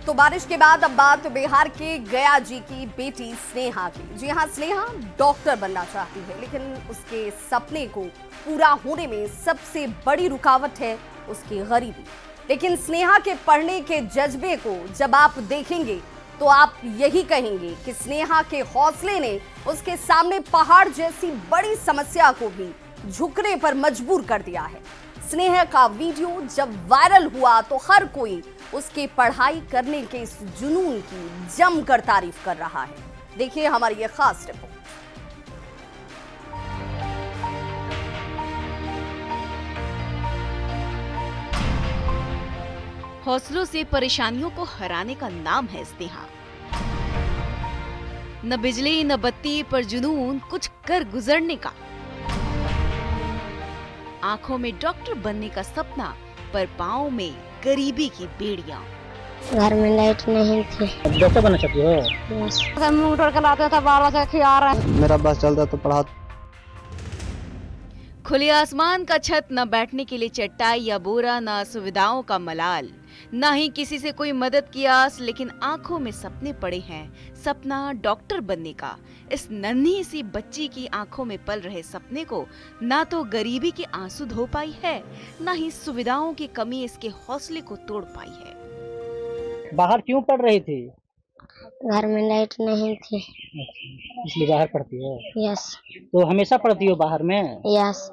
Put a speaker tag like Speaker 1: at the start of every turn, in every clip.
Speaker 1: तो बारिश के बाद अब बात बिहार के गया जी की बेटी स्नेहा की। जी हाँ, स्नेहा डॉक्टर बनना चाहती है, लेकिन उसके सपने को पूरा होने में सबसे बड़ी रुकावट है उसकी गरीबी। लेकिन स्नेहा के पढ़ने के जज्बे को जब आप देखेंगे तो आप यही कहेंगे कि स्नेहा के हौसले ने उसके सामने पहाड़ जैसी बड़ी समस्या को भी झुकने पर मजबूर कर दिया है। स्नेहा का वीडियो जब वायरल हुआ तो हर कोई उसके पढ़ाई करने के इस जुनून की जमकर तारीफ कर रहा है। देखिए हमारी ये खास रिपोर्ट।
Speaker 2: हौसलों से परेशानियों को हराने का नाम है स्नेहा। न बिजली न बत्ती पर जुनून कुछ कर गुजरने का। आंखों में डॉक्टर बनने का सपना पर पाँव में गरीबी की बेड़ियां।
Speaker 3: घर में लाइट नहीं थी।
Speaker 4: डॉक्टर बनना चाहती हो?
Speaker 3: यस। मुंह तोड़ के लाते थे, बारह से खिया रहे।
Speaker 4: मेरा बस चलता तो पढ़ा।
Speaker 2: खुले आसमान का छत, न बैठने के लिए चटाई या बोरा, न सुविधाओं का मलाल, न ही किसी से कोई मदद की आस, लेकिन आंखों में सपने पड़े हैं, सपना डॉक्टर बनने का। इस नन्ही सी बच्ची की आंखों में पल रहे सपने को ना तो गरीबी के आंसू धो पाई है, ना ही सुविधाओं की कमी इसके हौसले को तोड़ पाई है।
Speaker 4: बाहर क्यों पढ़ रही थी?
Speaker 3: घर में लाइट नहीं थी।
Speaker 4: इसलिए बाहर पढ़ती हो?
Speaker 3: यस।
Speaker 4: तो हमेशा पढ़ती हो बाहर में?
Speaker 3: यस।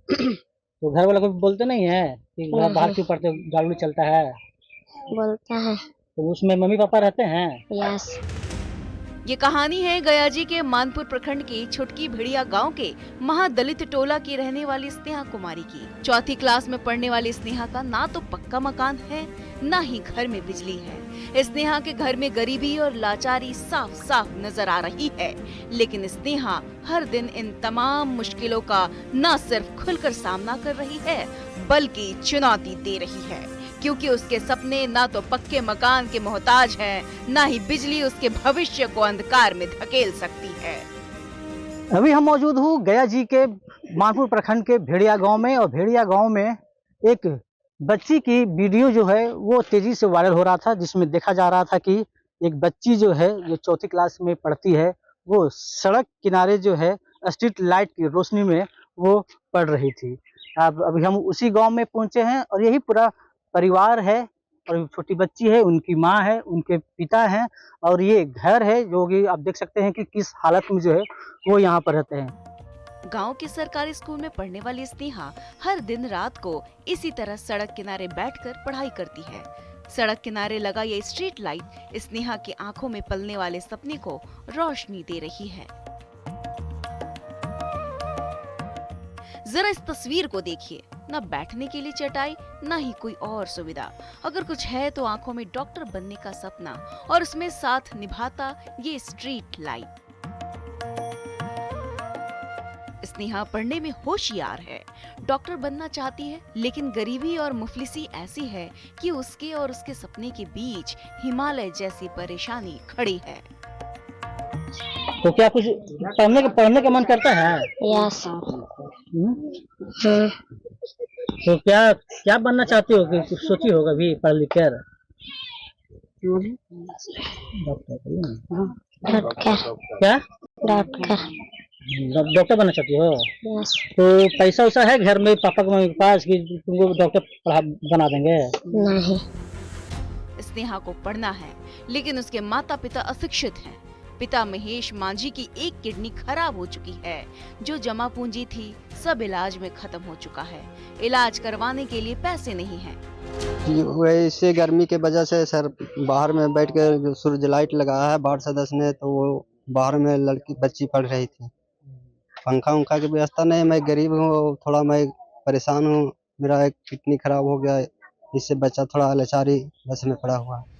Speaker 4: तो घर वाले को बोलते नहीं है कि बाहर क्यों पढ़ते हो, गाड़ी चलता है?
Speaker 3: बोलता है।
Speaker 4: तो उसमें मम्मी पापा रहते हैं?
Speaker 3: यस।
Speaker 2: ये कहानी है गया जी के मानपुर प्रखंड के छुटकी भिड़िया गांव के महादलित टोला की रहने वाली स्नेहा कुमारी की। चौथी क्लास में पढ़ने वाली स्नेहा का ना तो पक्का मकान है, ना ही घर में बिजली है। स्नेहा के घर में गरीबी और लाचारी साफ साफ नजर आ रही है, लेकिन स्नेहा हर दिन इन तमाम मुश्किलों का न सिर्फ खुलकर सामना कर रही है, बल्कि चुनौती दे रही है, क्योंकि उसके सपने ना तो पक्के मकान के मोहताज हैं, ना ही बिजली उसके भविष्य को अंधकार में धकेल सकती है।
Speaker 4: अभी हम मौजूद हूँ गया जी के मानपुर प्रखंड के भेड़िया गांव में, और भेड़िया गांव में एक बच्ची की वीडियो जो है वो तेजी से वायरल हो रहा था, जिसमें देखा जा रहा था कि एक बच्ची जो है जो चौथी क्लास में पढ़ती है, वो सड़क किनारे जो है स्ट्रीट लाइट की रोशनी में वो पढ़ रही थी। अब अभी हम उसी गांव में पहुंचे हैं, और यही पूरा परिवार है, और छोटी बच्ची है, उनकी माँ है, उनके पिता हैं, और ये घर है जो कि आप देख सकते हैं कि किस हालत में जो है वो यहाँ पर रहते हैं।
Speaker 2: गांव के सरकारी स्कूल में पढ़ने वाली स्नेहा हर दिन रात को इसी तरह सड़क किनारे बैठकर पढ़ाई करती है। सड़क किनारे लगा ये स्ट्रीट लाइट स्नेहा की आंखों में पलने वाले सपने को रोशनी दे रही है। जरा इस तस्वीर को देखिए, न बैठने के लिए चटाई, न ही कोई और सुविधा। अगर कुछ है तो आंखों में डॉक्टर बनने का सपना, और उसमें साथ निभाता ये स्ट्रीट लाइट। स्नेहा पढ़ने में होशियार है, डॉक्टर बनना चाहती है, लेकिन गरीबी और मुफलिसी ऐसी है कि उसके और उसके सपने के बीच हिमालय जैसी परेशानी खड़ी है।
Speaker 4: तो क्या कुछ पढ़ने का मन करता है?
Speaker 3: यस।
Speaker 4: तो क्या क्या बनना चाहती हो? कुछ सोची होगा भी पढ़ लिख कर?
Speaker 3: डॉक्टर।
Speaker 4: क्या
Speaker 3: डॉक्टर।
Speaker 4: डॉक्टर बनना चाहती हो?
Speaker 3: यस।
Speaker 4: तो पैसा वैसा है घर में पापा के पास कि तुमको डॉक्टर बना देंगे?
Speaker 3: नहीं।
Speaker 2: स्नेहा को पढ़ना है, लेकिन उसके माता पिता अशिक्षित हैं। पिता महेश मांझी की एक किडनी खराब हो चुकी है, जो जमा पूंजी थी सब इलाज में खत्म हो चुका है। इलाज करवाने के लिए पैसे नहीं हैं।
Speaker 5: वैसे गर्मी के वजह से सर बाहर में बैठ कर जो सूरज लाइट लगाया है वार्ड सदस्य ने, तो वो बाहर में लड़की बच्ची पढ़ रही थी। पंखा उंखा की व्यवस्था नहीं, मैं गरीब हूँ, थोड़ा मैं परेशान हूँ, मेरा एक किडनी खराब हो गया, इससे बच्चा थोड़ा लाचारी बस में पड़ा हुआ है।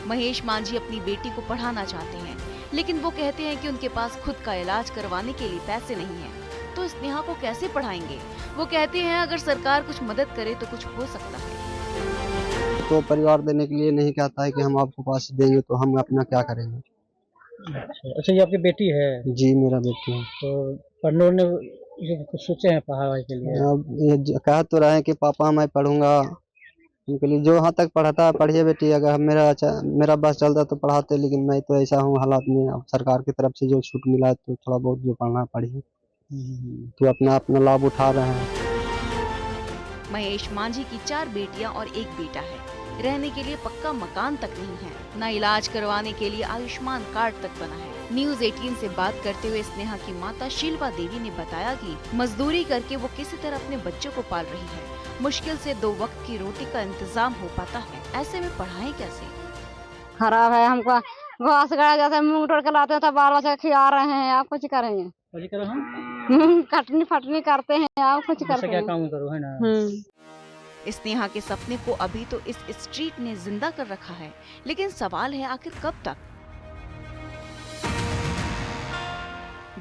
Speaker 2: महेश मांझी अपनी बेटी को पढ़ाना चाहते हैं, लेकिन वो कहते हैं कि उनके पास खुद का इलाज करवाने के लिए पैसे नहीं हैं। तो स्नेहा को कैसे पढ़ाएंगे? वो कहते हैं अगर सरकार कुछ मदद करे तो कुछ हो सकता है।
Speaker 5: तो परिवार देने के लिए नहीं कहता है कि हम आपको पैसे देंगे, तो हम अपना क्या करेंगे।
Speaker 4: अच्छा, ये आपकी बेटी है?
Speaker 5: जी मेरा बेटी है।
Speaker 4: तो पढ़ने ने कुछ सोचे हैं पढ़ाई के लिए?
Speaker 5: अब ये कह तो रहे हैं कि पापा मैं पढ़ूंगा, उनके लिए जो यहाँ तक पढ़ाता है पढ़िए बेटी, अगर मेरा बस चलता तो पढ़ाते, लेकिन मैं तो ऐसा हूँ हालात में, अब सरकार की तरफ से जो छूट मिला है तो थोड़ा बहुत जो पढ़ना पढ़िए, तो अपना लाभ उठा रहे हैं।
Speaker 2: महेश मांझी की 4 बेटियां और 1 बेटा है। रहने के लिए पक्का मकान तक नहीं है, न इलाज करवाने के लिए आयुष्मान कार्ड तक बना है। न्यूज़ 18 से बात करते हुए स्नेहा की माता शीलवा देवी ने बताया कि मजदूरी करके वो किसी तरह अपने बच्चों को पाल रही है। मुश्किल से 2 वक्त की रोटी का इंतजाम हो पाता है, ऐसे में पढ़ाएं कैसे?
Speaker 6: खराब है, हमको घास गड़ा जैसे मूंग तोड़ के लाते हैं तो बाल बच्चा खिला रहे हैं, आप कुछ करेंगे? कटनी फटनी करते हैं, आप कुछ करते हैं?
Speaker 4: क्या काम करो है ना।
Speaker 2: स्नेहा के सपने को अभी तो इस स्ट्रीट ने जिंदा कर रखा है, लेकिन सवाल है आखिर कब तक?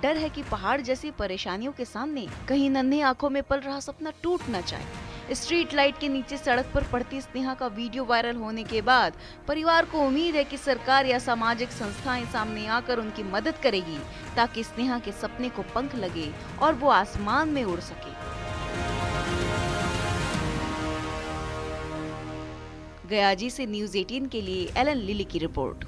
Speaker 2: डर है कि पहाड़ जैसी परेशानियों के सामने कहीं नन्ही आंखों में पल रहा सपना टूट न जाए। स्ट्रीट लाइट के नीचे सड़क पर पड़ती स्नेहा का वीडियो वायरल होने के बाद परिवार को उम्मीद है कि सरकार या सामाजिक संस्थाएं सामने आकर उनकी मदद करेगी, ताकि स्नेहा के सपने को पंख लगे और वो आसमान में उड़ सके। गयाजी से न्यूज़ 18 के लिए एलन लिली की रिपोर्ट।